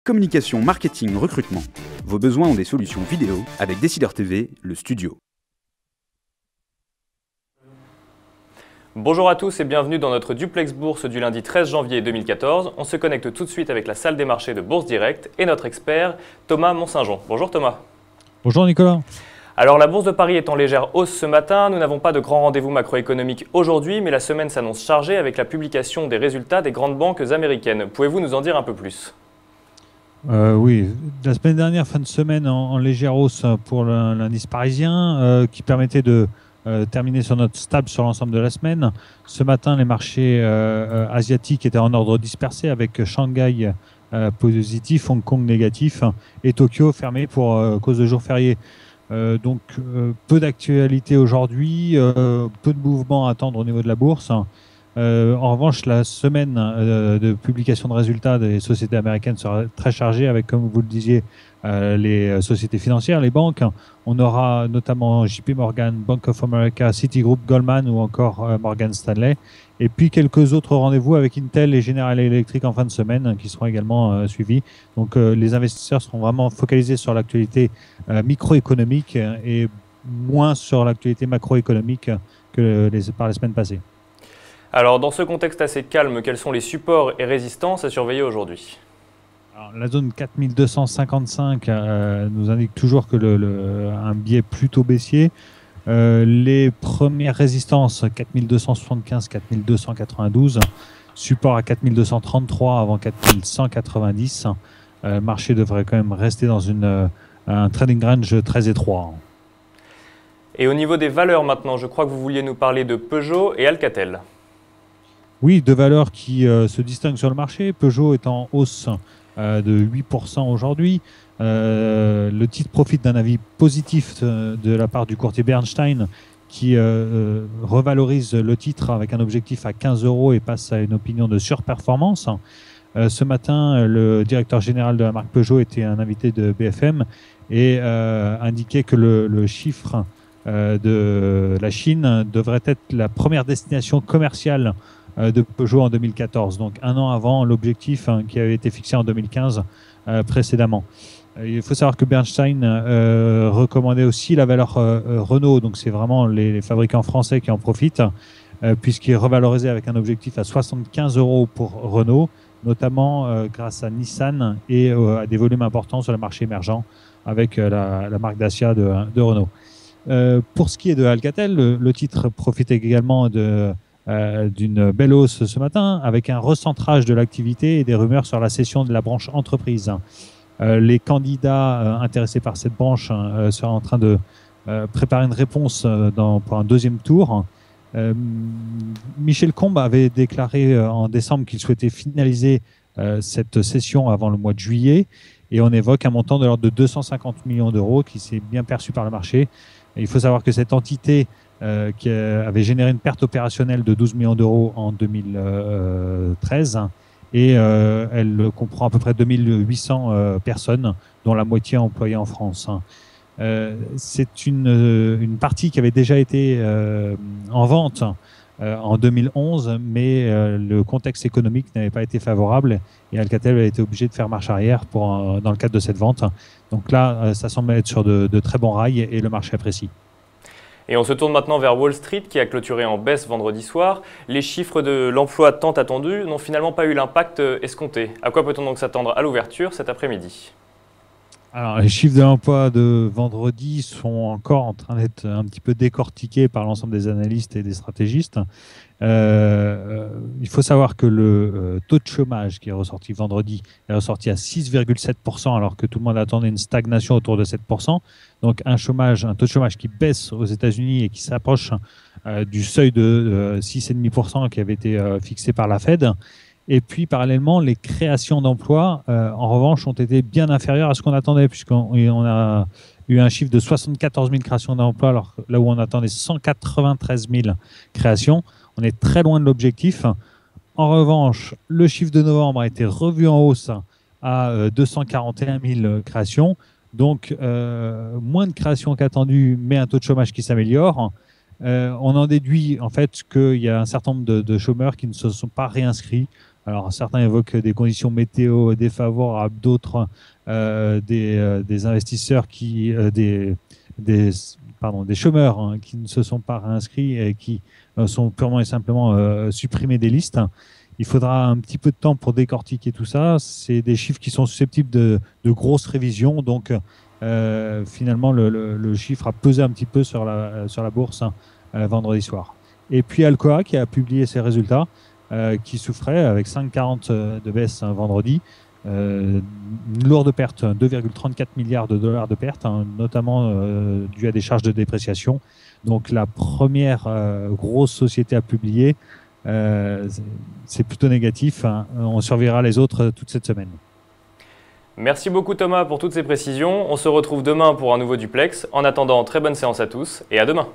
Communication, marketing, recrutement. Vos besoins ont des solutions vidéo avec Décideur TV, le studio. Bonjour à tous et bienvenue dans notre duplex bourse du lundi 13 janvier 2014. On se connecte tout de suite avec la salle des marchés de Bourse Direct et notre expert Thomas Mont-Saint-Jean. Bonjour Thomas. Bonjour Nicolas. Alors la bourse de Paris est en légère hausse ce matin. Nous n'avons pas de grand rendez-vous macroéconomique aujourd'hui, mais la semaine s'annonce chargée avec la publication des résultats des grandes banques américaines. Pouvez-vous nous en dire un peu plus ? Oui, la semaine dernière, fin de semaine, en légère hausse pour l'indice parisien qui permettait de terminer sur note stable sur l'ensemble de la semaine. Ce matin, les marchés asiatiques étaient en ordre dispersé avec Shanghai positif, Hong Kong négatif et Tokyo fermé pour cause de jour férié. Donc peu d'actualité aujourd'hui, peu de mouvements à attendre au niveau de la bourse. En revanche, la semaine de publication de résultats des sociétés américaines sera très chargée avec, comme vous le disiez, les sociétés financières, les banques. On aura notamment JP Morgan, Bank of America, Citigroup, Goldman ou encore Morgan Stanley. Et puis quelques autres rendez-vous avec Intel et General Electric en fin de semaine qui seront également suivis. Donc les investisseurs seront vraiment focalisés sur l'actualité microéconomique et moins sur l'actualité macroéconomique que par les semaines passées. Alors dans ce contexte assez calme, quels sont les supports et résistances à surveiller aujourd'hui ? Alors, la zone 4255 nous indique toujours que un biais plutôt baissier. Les premières résistances 4275, 4292, support à 4233 avant 4190. Le marché devrait quand même rester dans un trading range très étroit. Et au niveau des valeurs maintenant, je crois que vous vouliez nous parler de Peugeot et Alcatel. Oui, deux valeurs qui se distinguent sur le marché. Peugeot est en hausse de 8% aujourd'hui. Le titre profite d'un avis positif de la part du courtier Bernstein qui revalorise le titre avec un objectif à 15 € et passe à une opinion de surperformance. Ce matin, le directeur général de la marque Peugeot était un invité de BFM et indiquait que le chiffre de la Chine devrait être la première destination commerciale de Peugeot en 2014, donc un an avant l'objectif qui avait été fixé en 2015 précédemment. Il faut savoir que Bernstein recommandait aussi la valeur Renault, donc c'est vraiment les fabricants français qui en profitent, puisqu'il est revalorisé avec un objectif à 75 € pour Renault, notamment grâce à Nissan et à des volumes importants sur le marché émergent avec la marque Dacia de Renault. Pour ce qui est de Alcatel, le titre profite également d'une belle hausse ce matin avec un recentrage de l'activité et des rumeurs sur la cession de la branche entreprise. Les candidats intéressés par cette branche seraient en train de préparer une réponse pour un deuxième tour. Michel Combes avait déclaré en décembre qu'il souhaitait finaliser cette cession avant le mois de juillet et on évoque un montant de l'ordre de 250 millions d'euros qui s'est bien perçu par le marché. Et il faut savoir que cette entité qui avait généré une perte opérationnelle de 12 millions d'euros en 2013 et elle comprend à peu près 2800 personnes, dont la moitié employées en France. C'est une partie qui avait déjà été en vente en 2011, mais le contexte économique n'avait pas été favorable et Alcatel a été obligé de faire marche arrière dans le cadre de cette vente. Donc là, ça semble être sur de très bons rails et le marché apprécie. Et on se tourne maintenant vers Wall Street qui a clôturé en baisse vendredi soir. Les chiffres de l'emploi tant attendus n'ont finalement pas eu l'impact escompté. À quoi peut-on donc s'attendre à l'ouverture cet après-midi ? Alors, les chiffres de l'emploi de vendredi sont encore en train d'être un petit peu décortiqués par l'ensemble des analystes et des stratégistes. Il faut savoir que le taux de chômage qui est ressorti vendredi est ressorti à 6,7% alors que tout le monde attendait une stagnation autour de 7%. Donc un taux de chômage qui baisse aux États-Unis et qui s'approche du seuil de 6,5% qui avait été fixé par la Fed. Et puis, parallèlement, les créations d'emplois, en revanche, ont été bien inférieures à ce qu'on attendait, puisqu'on a eu un chiffre de 74 000 créations d'emplois, alors là où on attendait 193 000 créations. On est très loin de l'objectif. En revanche, le chiffre de novembre a été revu en hausse à 241 000 créations. Donc, moins de créations qu'attendu, mais un taux de chômage qui s'améliore. On en déduit en fait qu'il y a un certain nombre de chômeurs qui ne se sont pas réinscrits Alors certains évoquent des conditions météo défavorables, d'autres des investisseurs des chômeurs hein, qui ne se sont pas réinscrits et qui sont purement et simplement supprimés des listes. Il faudra un petit peu de temps pour décortiquer tout ça. C'est des chiffres qui sont susceptibles de grosses révisions. Donc, finalement, le chiffre a pesé un petit peu sur la bourse vendredi soir. Et puis, Alcoa qui a publié ses résultats, qui souffrait avec 5,40 de baisse vendredi. Une lourde perte, 2,34 milliards de dollars de perte, hein, notamment dû à des charges de dépréciation. Donc, la première grosse société à publier. C'est plutôt négatif. Hein. On surveillera les autres toute cette semaine. Merci beaucoup Thomas pour toutes ces précisions. On se retrouve demain pour un nouveau duplex. En attendant, très bonne séance à tous et à demain.